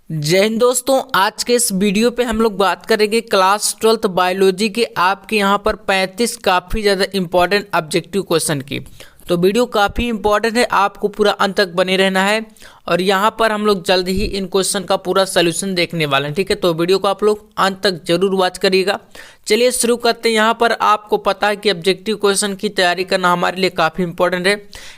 जय हिंद दोस्तों। आज के इस वीडियो पे हम लोग बात करेंगे क्लास 12th बायोलॉजी के आपके यहाँ पर 35 काफ़ी ज़्यादा इंपॉर्टेंट ऑब्जेक्टिव क्वेश्चन की। तो वीडियो काफ़ी इंपॉर्टेंट है, आपको पूरा अंत तक बने रहना है और यहाँ पर हम लोग जल्द ही इन क्वेश्चन का पूरा सोल्यूशन देखने वाले हैं। ठीक है, तो वीडियो को आप लोग अंत तक जरूर वॉच करिएगा। चलिए शुरू करते हैं। यहाँ पर आपको पता है कि ऑब्जेक्टिव क्वेश्चन की तैयारी करना हमारे लिए काफ़ी इंपॉर्टेंट है,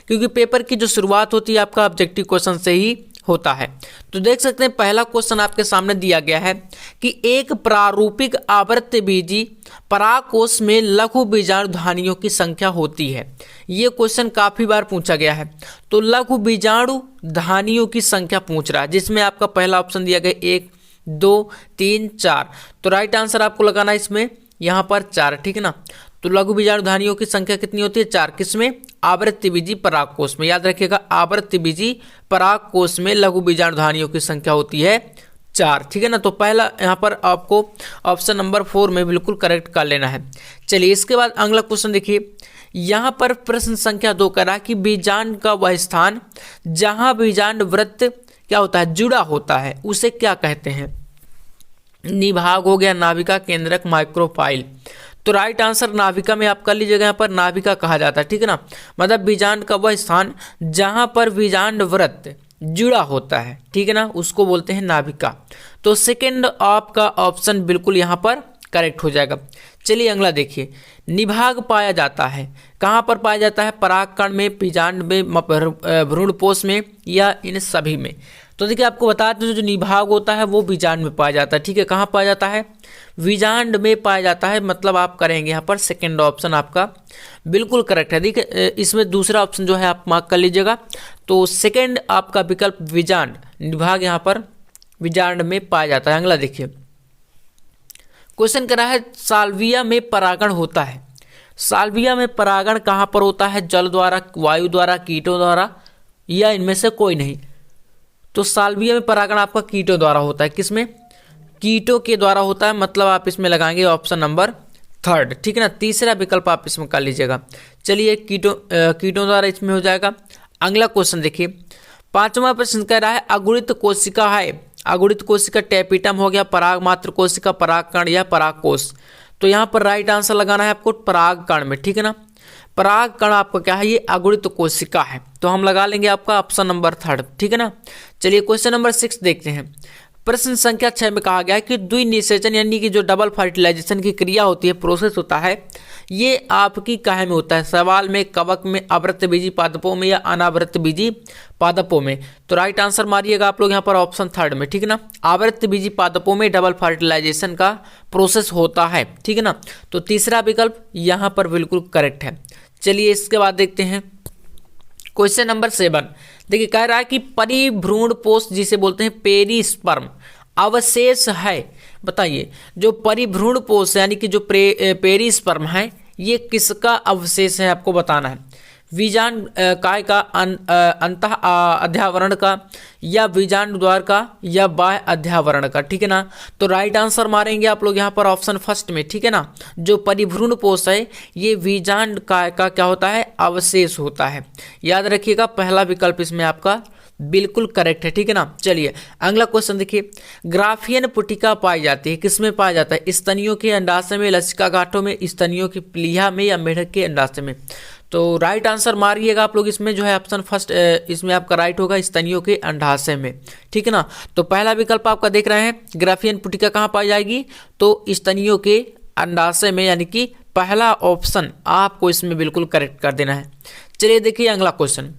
क्योंकि पेपर की जो शुरुआत होती है आपका ऑब्जेक्टिव क्वेश्चन से ही होता है। तो देख सकते हैं पहला क्वेश्चन आपके सामने दिया गया है कि एक प्रारूपिक आवृत्तबीजी परागकोश में लघु बीजाणु धानियों की संख्या होती है। ये क्वेश्चन काफी बार पूछा गया है। तो लघु बीजाणु धानियों की संख्या पूछ रहा है, जिसमें आपका पहला ऑप्शन दिया गया 1 2 3 4। तो राइट आंसर आपको लगाना है इसमें यहाँ पर 4। ठीक है ना। तो लघु बीजाणु धानियों की संख्या कितनी होती है? 4। किसमें? आवृत्तबीजी परागकोश में। याद रखिएगा, आवृत्तबीजी परागकोश में लघु बीजाणु धानियों की संख्या होती है 4। ठीक है ना। तो पहला यहाँ पर आपको ऑप्शन नंबर 4 में बिल्कुल करेक्ट कर लेना है। चलिए इसके बाद अगला क्वेश्चन देखिए। यहाँ पर प्रश्न संख्या 2 कह रहा है कि बीजांड का वह स्थान जहाँ बीजांड वृत्त क्या होता है? जुड़ा होता है, उसे क्या कहते हैं? निभाग हो गया, नाभिका, केंद्रक, माइक्रोफाइल। तो राइट आंसर नाभिका में आप कर लीजिएगा। यहाँ पर नाभिका कहा जाता है। ठीक है ना। मतलब बीजांड का वह स्थान जहां पर बीजांड वृत्त जुड़ा होता है, ठीक है ना, उसको बोलते हैं नाभिका। तो सेकंड आपका ऑप्शन बिल्कुल यहाँ पर करेक्ट हो जाएगा। चलिए अगला देखिए। निभाग पाया जाता है कहाँ पर पाया जाता है? परागकण में, बीजांड में, भ्रूणपोष में या इन सभी में? तो देखिए आपको बता दें जो निभाग होता है वो बीजांड में पाया जाता है। ठीक है, कहाँ पाया जाता है? बीजांड में पाया जाता है। मतलब आप करेंगे यहाँ पर सेकंड ऑप्शन आपका बिल्कुल करेक्ट है। देखिए इसमें दूसरा ऑप्शन जो है आप मार्क कर लीजिएगा। तो सेकंड आपका विकल्प बीजांड, निभाग यहाँ पर बीजांड में पाया जाता है। अगला देखिए क्वेश्चन कर रहा है साल्विया में परागण होता है। साल्विया में परागण कहाँ पर होता है? जल द्वारा, वायु द्वारा, कीटों द्वारा या इनमें से कोई नहीं? तो साल्विया में परागण आपका कीटों द्वारा होता है। किसमें? कीटों के द्वारा होता है। मतलब आप इसमें लगाएंगे ऑप्शन नंबर 3। ठीक है ना। तीसरा विकल्प आप इसमें कर लीजिएगा। चलिए कीटों द्वारा इसमें हो जाएगा। अगला क्वेश्चन देखिए। 5वां प्रश्न कह रहा है अगुणित कोशिका है। अगुणित कोशिका टैपिटम हो गया, पराग मात्र कोशिका, परागकण या परागकोश। तो यहाँ पर राइट आंसर लगाना है आपको परागकण में। ठीक है ना। परागकण आपका क्या है? ये अगुणित कोशिका है। तो हम लगा लेंगे आपका ऑप्शन नंबर 3। ठीक है ना। चलिए क्वेश्चन नंबर 6 देखते हैं। प्रश्न संख्या 6 में कहा गया है कि द्विनिषेचन यानी कि जो डबल फर्टिलाइजेशन की क्रिया होती है, प्रोसेस होता है, ये आपकी काहे में होता है? सवाल में, कवक में, आवृत्तबीजी पादपों में या अनावृत्तबीजी पादपों में? तो राइट आंसर मारिएगा आप लोग यहाँ पर ऑप्शन 3 में। ठीक है ना। आवृत्तबीजी पादपों में डबल फर्टिलाइजेशन का प्रोसेस होता है। ठीक है ना। तो तीसरा विकल्प यहाँ पर बिल्कुल करेक्ट है। चलिए इसके बाद देखते हैं क्वेश्चन नंबर 7। देखिए कह रहा है कि परिभ्रूणपोष जिसे बोलते हैं पेरिस्पर्म अवशेष है। बताइए जो परिभ्रूणपोष यानी कि जो पेरिस्पर्म है ये किसका अवशेष है? आपको बताना है। बीजांड काय का, अंतः अध्यावरण का या बीजांड द्वार का या बाह्य अध्यावरण का? ठीक है ना। तो राइट आंसर मारेंगे आप लोग यहाँ पर ऑप्शन फर्स्ट में। ठीक है ना। जो परिभ्रूणपोष है ये बीजांड काय का क्या होता है? अवशेष होता है। याद रखिएगा पहला विकल्प इसमें आपका बिल्कुल करेक्ट है। ठीक है ना। चलिए अगला क्वेश्चन देखिए। ग्राफियन पुटिका पाई जाती है, किसमें पाया जाता है? स्तनियों के अंडाशय में, लसिका गांठों में, स्तनियों की प्लीहा में या मेढक के अंडाशय में? तो राइट आंसर मारिएगा आप लोग इसमें जो है ऑप्शन फर्स्ट इसमें आपका राइट होगा स्तनियों के अंडाशय में। ठीक है ना। तो पहला विकल्प आपका देख रहे हैं ग्राफियन पुटिका कहाँ पाई जाएगी? तो स्तनियों के अंडाशय में, यानी कि पहला ऑप्शन आपको इसमें बिल्कुल करेक्ट कर देना है। चलिए देखिए अगला क्वेश्चन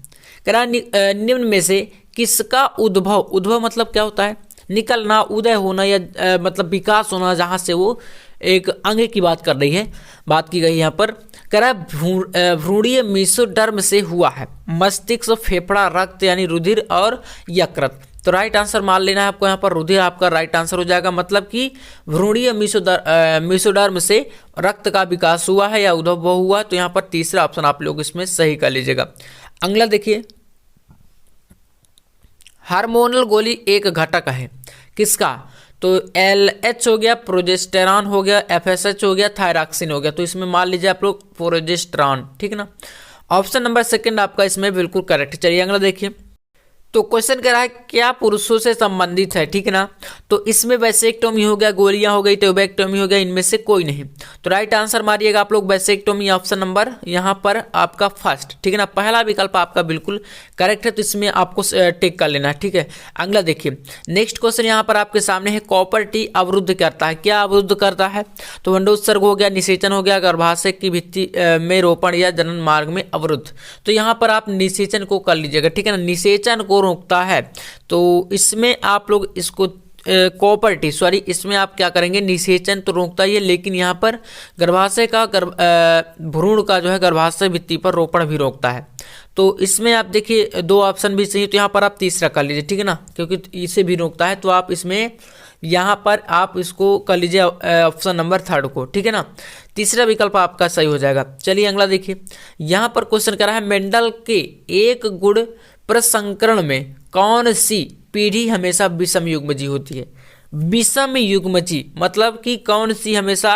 कह रहा है निम्न में से किसका उद्भव, उद्भव मतलब क्या होता है? निकलना, उदय होना या मतलब विकास होना, जहाँ से वो एक अंग की बात कर रही है, बात की गई यहाँ पर। कह रहा है भ्रूणीय मेसोडर्म से हुआ है। मस्तिष्क, फेफड़ा, रक्त यानी रुधिर और यकृत। तो राइट आंसर मान लेना है आपको यहाँ पर रुधिर आपका राइट आंसर हो जाएगा। मतलब कि भ्रूणीय मेसोडर्म से रक्त का विकास हुआ है या उद्भव हुआ। तो यहाँ पर तीसरा ऑप्शन आप लोग इसमें सही कर लीजिएगा। अगला देखिए। हार्मोनल गोली एक घटक है, किसका? तो LH हो गया, प्रोजेस्टेरॉन हो गया, FSH हो गया, थायरॉक्सिन हो गया। तो इसमें मान लीजिए आप लोग प्रोजेस्टेरॉन। ठीक है ना। ऑप्शन नंबर 2 आपका इसमें बिल्कुल करेक्ट। चलिए अगला देखिए। तो क्वेश्चन कह रहा है क्या पुरुषों से संबंधित है, ठीक है ना। तो इसमें वैसेक्टोमी हो गया, गोलियां हो गई, ट्यूबेक्टोमी हो गया, इनमें से कोई नहीं। तो राइट आंसर मारिएगा आप लोग वैसेक्टोमी, ऑप्शन नंबर यहाँ पर आपका फर्स्ट, ठीक है ना। पहला विकल्प आपका बिल्कुल करेक्ट है, तो इसमें आपको टिक कर लेना है, ठीक है। अगला देखिए नेक्स्ट क्वेश्चन यहाँ पर आपके सामने है, कॉपर टी अवरुद्ध करता है, क्या अवरुद्ध करता है। तो वंडोत्सर्ग हो गया, निषेचन हो गया, गर्भाशय की भित्ति में रोपण या जनन मार्ग में अवरुद्ध। तो यहाँ पर आप निषेचन को कर लीजिएगा, ठीक है ना। निषेचन को रोकता है, तो इसमें आप लोग इसको कॉपर टी, सॉरी इसमें आप क्या करेंगे, निषेचन तो रोकता ही है, लेकिन यहाँ पर गर्भाशय का भ्रूण का जो है गर्भाशय भित्ति पर रोपण भी रोकता है। तो इसमें आप देखिए दो ऑप्शन भी सही, तो यहाँ पर आप तीसरा कर लीजिए, ठीक है ना, क्योंकि इसे भी रोकता है। तो आप इसमें यहाँ पर आप इसको कर लीजिए ऑप्शन नंबर थर्ड को, ठीक है ना। तीसरा विकल्प आपका सही हो जाएगा। चलिए अगला देखिए, यहाँ पर क्वेश्चन कर रहा है, मेंडल के एक गुण प्रसंकरण में कौन सी पीढ़ी हमेशा विषम युग्मजी होती है। विषम युग्मजी मतलब कि कौन सी हमेशा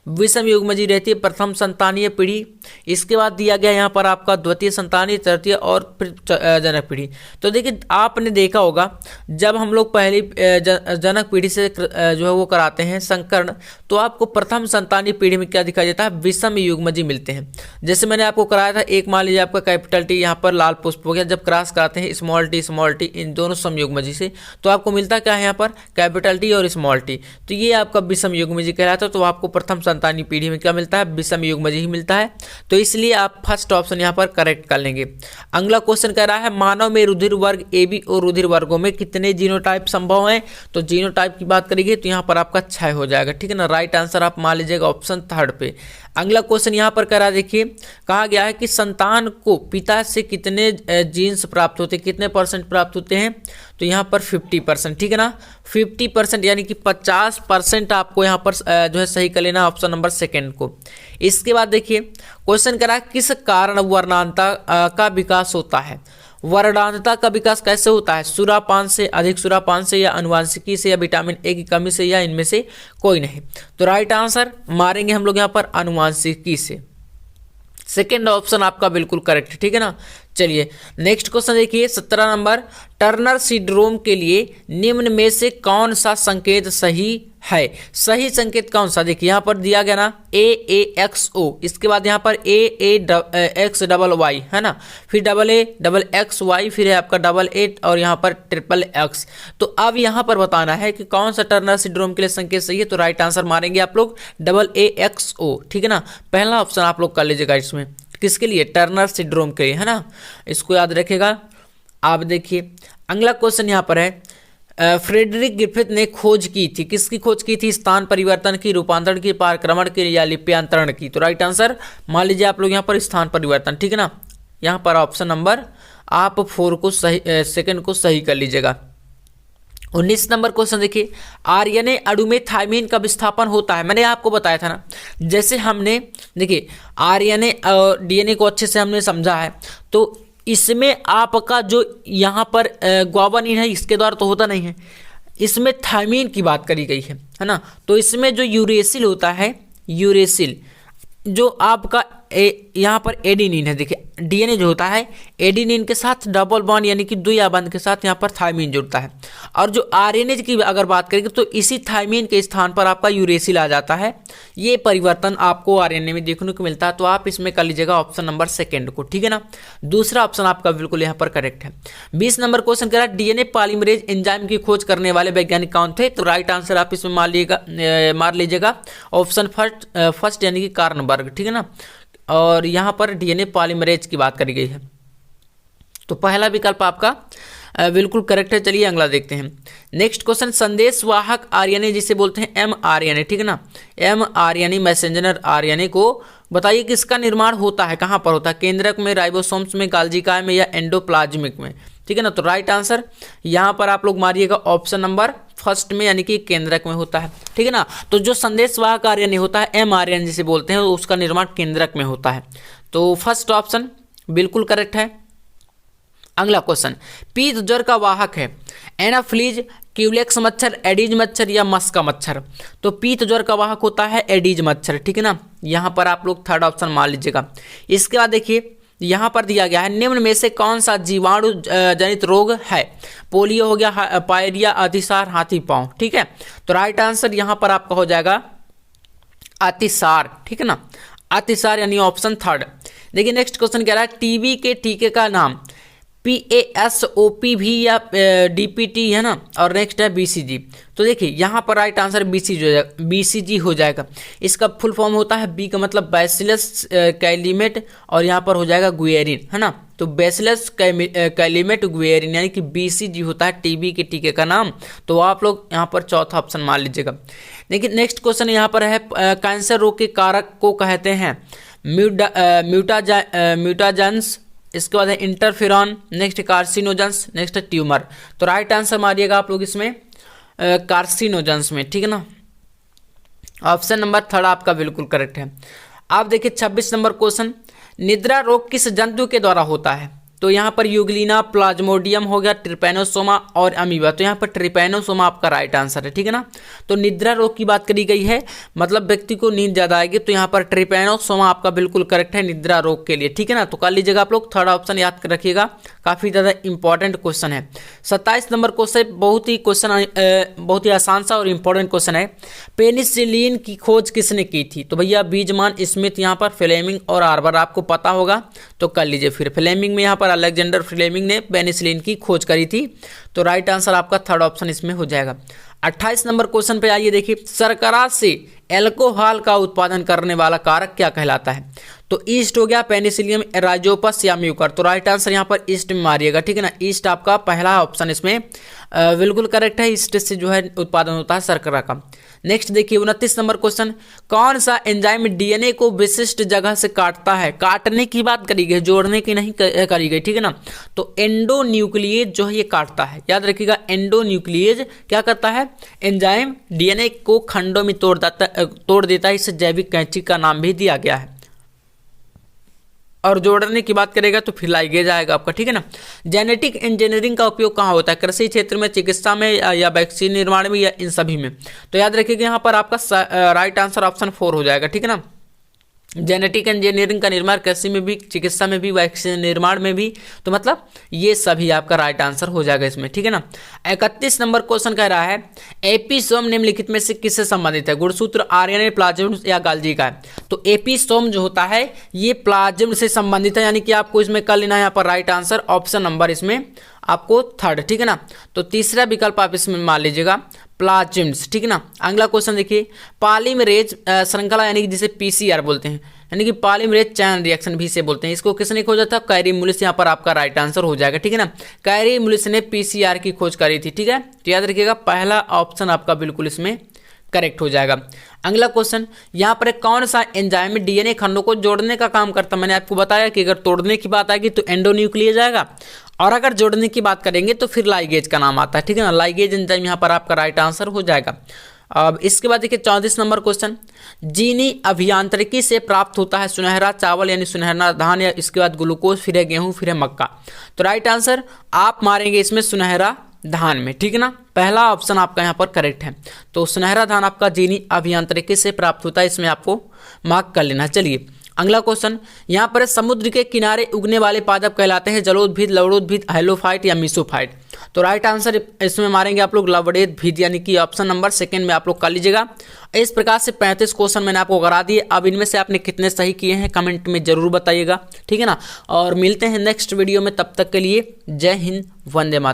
विषम युग्मजी रहती है, प्रथम संतानीय पीढ़ी, इसके बाद दिया गया यहाँ पर आपका द्वितीय संतानीय, तृतीय और फिर जनक पीढ़ी। तो देखिए आपने देखा होगा जब हम लोग पहली जनक पीढ़ी से जो है वो कराते हैं संकरण, तो आपको प्रथम संतानीय पीढ़ी में क्या दिखाई देता है, विषम युग्मजी मिलते हैं। जैसे मैंने आपको कराया था, एक मान लीजिए आपका कैपिटल टी यहाँ पर लाल पुष्प हो गया, जब क्रॉस कराते हैं स्मॉल टी इन दोनों समयुग्मजी से, तो आपको मिलता क्या है यहाँ पर कैपिटल टी और स्मॉल टी। तो ये आपका विषम युग्मजी कहलाता है। तो आपको प्रथम संतानीय पीढ़ी में क्या मिलता है, विषम युग्मजी ही मिलता है। तो इसलिए आप फर्स्ट ऑप्शन यहाँ पर करेक्ट कर लेंगे। अगला क्वेश्चन कह रहा है, मानव में रुधिर वर्ग ए बी और रुधिर वर्गों में कितने जीनोटाइप संभव हैं। तो जीनोटाइप की बात करेंगे तो यहाँ पर आपका 6 हो जाएगा, ठीक है ना। राइट आंसर आप मान लीजिएगा ऑप्शन थर्ड पे। अगला क्वेश्चन यहाँ पर करा देखिए, कहा गया है कि संतान को पिता से कितने जीन्स प्राप्त होते हैं, कितने परसेंट प्राप्त होते हैं। तो यहाँ पर 50%, ठीक है ना। 50% यानी कि 50% आपको यहाँ पर जो है सही कर लेना, ऑप्शन नंबर सेकेंड को। इसके बाद देखिए क्वेश्चन करा, किस कारण वर्णांता का विकास होता है। वर्णांतता का विकास कैसे होता है, सुरापान से, अधिक सुरापान से, या अनुवांशिकी से, या विटामिन ए की कमी से, या इनमें से कोई नहीं। तो राइट आंसर मारेंगे हम लोग यहाँ पर अनुवांशिकी से। सेकेंड ऑप्शन आपका बिल्कुल करेक्ट, ठीक है ना। चलिए नेक्स्ट क्वेश्चन देखिए 17 नंबर, टर्नर सिंड्रोम के लिए निम्न में से कौन सा संकेत सही है। सही संकेत कौन सा, देखिए यहाँ पर दिया गया ना AAXO, इसके बाद यहाँ पर AAXY है ना, फिर AA XY, फिर है आपका AA और यहाँ पर XXX। तो अब यहाँ पर बताना है कि कौन सा टर्नर सिंड्रोम के लिए संकेत सही है। तो राइट आंसर मारेंगे आप लोग AAXO, ठीक है ना। पहला ऑप्शन आप लोग कर लीजिएगा इसमें, किसके लिए, टर्नर सिंड्रोम के लिए, है ना। इसको याद रखेगा। आप देखिए अगला क्वेश्चन यहाँ पर है, फ्रेडरिक ग्रिफिथ ने खोज की थी, किसकी खोज की थी, स्थान परिवर्तन की, रूपांतरण की, पारक्रमण की, या लिप्यांतरण की। तो राइट आंसर मान लीजिए आप लोग यहाँ पर स्थान परिवर्तन, ठीक है ना। यहाँ पर ऑप्शन नंबर आप 4 को सही, सेकंड को सही कर लीजिएगा। 19 नंबर क्वेश्चन देखिए, आरएनए अणु में थायमीन का विस्थापन होता है। मैंने आपको बताया था ना, जैसे हमने देखिए आरएनए और डीएनए को अच्छे से हमने समझा है, तो इसमें आपका जो यहाँ पर ग्वानिन है, इसके द्वारा तो होता नहीं है, इसमें थायमीन की बात करी गई है ना। तो इसमें जो यूरेसिल होता है, यूरेसिल जो आपका यहाँ पर एडिनिन है, देखिए डीएनए जो होता है एडिनिन के साथ डबल बॉन्ड यानी कि द्वि आबंध के साथ यहाँ पर थायमीन जुड़ता है। और जो आरएनए की अगर बात करेंगे तो इसी थायमीन के स्थान पर आपका यूरेसिल आ जाता है। ये परिवर्तन आपको आरएनए में देखने को मिलता है। तो आप इसमें कर लीजिएगा ऑप्शन नंबर सेकेंड को, ठीक है ना। दूसरा ऑप्शन आपका बिल्कुल यहाँ पर करेक्ट है। 20 नंबर क्वेश्चन कह रहा है, डीएनए पॉलीमरेज एंजाइम की खोज करने वाले वैज्ञानिक कौन थे। तो राइट आंसर आप इसमें मार लीजिएगा ऑप्शन फर्स्ट यानी कि कार्नबर्ग, ठीक है ना। और यहाँ पर डीएनए पॉलीमरेज की बात करी गई है। तो पहला विकल्प आपका बिल्कुल करेक्ट है। चलिए अगला देखते हैं। नेक्स्ट क्वेश्चन, संदेश वाहक आरएनए जिसे बोलते हैं mRNA, ठीक है ना, mRNA मैसेंजर आरएनए को बताइए किसका निर्माण होता है, कहाँ पर होता है, केंद्रक में, राइबोसोम्स में, गाल्जिकाय में, या एंडोप्लाज्मिक में, ठीक है ना। तो राइट आंसर यहाँ पर आप लोग मारिएगा ऑप्शन नंबर फर्स्ट में यानी कि केंद्रक में होता है, ठीक है ना। तो जो संदेशवाहक आरएनए होता है mRNA जिसे बोलते हैं, उसका निर्माण केंद्रक में होता है। तो फर्स्ट ऑप्शन बिल्कुल करेक्ट है। अगला क्वेश्चन, पीत ज्वर का वाहक है एनाफ्लीज, क्यूलेक्स मच्छर, एडीज मच्छर, या मस्का मच्छर। तो पीत ज्वर का वाहक होता है एडीज मच्छर, ठीक है ना। यहाँ पर आप लोग थर्ड ऑप्शन मान लीजिएगा। इसके बाद देखिए यहाँ पर दिया गया है निम्न में से कौन सा जीवाणु जनित रोग है। पोलियो हो गया, पायरिया, अतिसार, हाथी पांव। ठीक है, तो राइट आंसर यहाँ पर आपका हो जाएगा अतिसार। ठीक है ना, अतिसार यानी ऑप्शन थर्ड। देखिए नेक्स्ट क्वेश्चन कह रहा है टीबी के टीके का नाम PASOPV या DPT है ना, और नेक्स्ट है BCG। तो देखिए यहाँ पर राइट आंसर BCG हो जाएगा। इसका फुल फॉर्म होता है बी का मतलब बैसिलस कैलिमेट और यहाँ पर हो जाएगा गुएरिन है ना, तो बैसिलस कैलिमेट गुएरिन यानी कि BCG होता है टीबी के टीके का नाम। तो आप लोग यहाँ पर चौथा ऑप्शन मान लीजिएगा। देखिए नेक्स्ट क्वेश्चन यहाँ पर है कैंसर रोग के कारक को कहते हैं म्यूटाजेंस, इसके बाद है interferon, next carcinogens, next tumour. तो राइट आंसर मारिएगा आप लोग इसमें कार्सिनोजेंस में। ठीक है ना, ऑप्शन नंबर थर्ड आपका बिल्कुल करेक्ट है। आप देखिए 26 नंबर क्वेश्चन, निद्रा रोग किस जंतु के द्वारा होता है। तो यहाँ पर यूग्लिना, प्लाज्मोडियम हो गया, ट्रिपैनोसोमा और अमीबा। तो यहाँ पर ट्रिपैनोसोमा आपका राइट आंसर है। ठीक है ना, तो निद्रा रोग की बात करी गई है, मतलब व्यक्ति को नींद ज़्यादा आएगी, तो यहाँ पर ट्रिपैनोसोमा आपका बिल्कुल करेक्ट है निद्रा रोग के लिए। ठीक है ना, तो कर लीजिएगा आप लोग, थर्ड ऑप्शन याद रखिएगा, काफ़ी ज़्यादा इंपॉर्टेंट क्वेश्चन है। 27 नंबर क्वेश्चन बहुत ही आसान सा और इंपॉर्टेंट क्वेश्चन है। पेनिसिलिन की खोज किसने की थी। तो भैया बीजमान, स्मिथ, यहाँ पर फ्लेमिंग और आर्बर आपको पता होगा, तो कर लीजिए फिर। फ्लेमिंग में यहाँ पर अलेक्जेंडर फ्लेमिंग ने पेनिसिलिन की खोज करी थी, तो राइट आंसर आपका थर्ड ऑप्शन इसमें हो जाएगा। 28 नंबर क्वेश्चन पे आइए, देखिए शर्करा से एल्कोहल का उत्पादन करने वाला कारक क्या कहलाता है। तो ईस्ट हो गया, पेनिसिलियम, राइजोपस या म्यूकर। तो राइट आंसर यहाँ पर ईस्ट में मारिएगा। ठीक है ना, ईस्ट आपका पहला ऑप्शन इसमें बिल्कुल करेक्ट है। ईस्ट से जो है उत्पादन होता है शर्करा का। नेक्स्ट देखिए 29 नंबर क्वेश्चन, कौन सा एंजाइम डीएनए को विशिष्ट जगह से काटता है। काटने की बात करी गई, जोड़ने की नहीं करी गई। ठीक है ना, तो एंडोन्यूक्लिएज जो है ये काटता है, याद रखिएगा। एंडोन्यूक्लिएज क्या करता है, एंजाइम डीएनए को खंडों में तोड़ देता है। इसे जैविक कैंची का नाम भी दिया गया है। और जोड़ने की बात करेगा तो फिर लाइगेज आएगा आपका। ठीक है ना, जेनेटिक इंजीनियरिंग का उपयोग कहाँ होता है, कृषि क्षेत्र में, चिकित्सा में या वैक्सीन निर्माण में या इन सभी में। तो याद रखिएगा यहाँ पर आपका राइट आंसर ऑप्शन 4 हो जाएगा। ठीक है ना, जेनेटिक इंजीनियरिंग का निर्माण कृषि में भी, चिकित्सा में भी, वैक्सीन निर्माण में भी, तो मतलब ये सभी आपका राइट आंसर हो जाएगा इसमें। ठीक है ना, 31 नंबर क्वेश्चन कह रहा है एपिसोम निम्नलिखित में से किससे संबंधित है। गुणसूत्र, आरएनए, प्लाज्म या गाल्जी का है। तो एपिसोम जो होता है ये प्लाज्म से संबंधित है, यानी कि आपको इसमें कर लेना है यहाँ पर राइट आंसर ऑप्शन नंबर इसमें आपको थर्ड। ठीक है ना, तो तीसरा विकल्प आप इसमें मान लीजिएगा प्लाज्म्स। ठीक है ना, अगला क्वेश्चन देखिए, पॉलीमरेज श्रृंखला यानी कि जिसे PCR बोलते हैं, यानी कि पॉलीमरेज चैन रिएक्शन भी से बोलते हैं, इसको किसने खोजा था, कैरी मुलिस। यहाँ पर आपका राइट आंसर हो जाएगा। ठीक है ना, कैरी मुलिस ने PCR की खोज करी थी। ठीक है, तो याद रखिएगा पहला ऑप्शन आपका बिल्कुल इसमें करेक्ट हो जाएगा। अगला क्वेश्चन, यहाँ पर कौन सा एंजाइम डीएनए खंडों को जोड़ने का काम करता है। मैंने आपको बताया कि अगर तोड़ने की बात आएगी तो एंडोन्यूक्लिएज आएगा, और अगर जोड़ने की बात करेंगे तो फिर लाइगेज का नाम आता है। ठीक है ना, लाइगेज एंजाइम यहाँ पर आपका राइट आंसर हो जाएगा। अब इसके बाद देखिए 34 नंबर क्वेश्चन, जीनी अभियांत्रिकी से प्राप्त होता है सुनहरा चावल यानी सुनहरा धान, या इसके बाद ग्लूकोज, फिर है गेहूं, फिर है मक्का। तो राइट आंसर आप मारेंगे इसमें सुनहरा धान में। ठीक है ना, पहला ऑप्शन आपका यहाँ पर करेक्ट है। तो सुनहरा धान आपका जीनी अभियांत्रिकी से प्राप्त होता है, इसमें आपको मार्क कर लेना। चलिए अगला क्वेश्चन, यहाँ पर समुद्र के किनारे उगने वाले पादप कहलाते हैं जलोद्भिद, लवणोद्भिद, हैलोफाइट या मीसोफाइट। तो राइट आंसर इसमें मारेंगे आप लोग लवणोद्भिद, यानी कि ऑप्शन नंबर सेकंड में आप लोग कर लीजिएगा। इस प्रकार से 35 क्वेश्चन मैंने आपको करा दिए। अब इनमें से आपने कितने सही किए हैं कमेंट में जरूर बताइएगा। ठीक है ना, और मिलते हैं नेक्स्ट वीडियो में, तब तक के लिए जय हिंद, वंदे मातरम।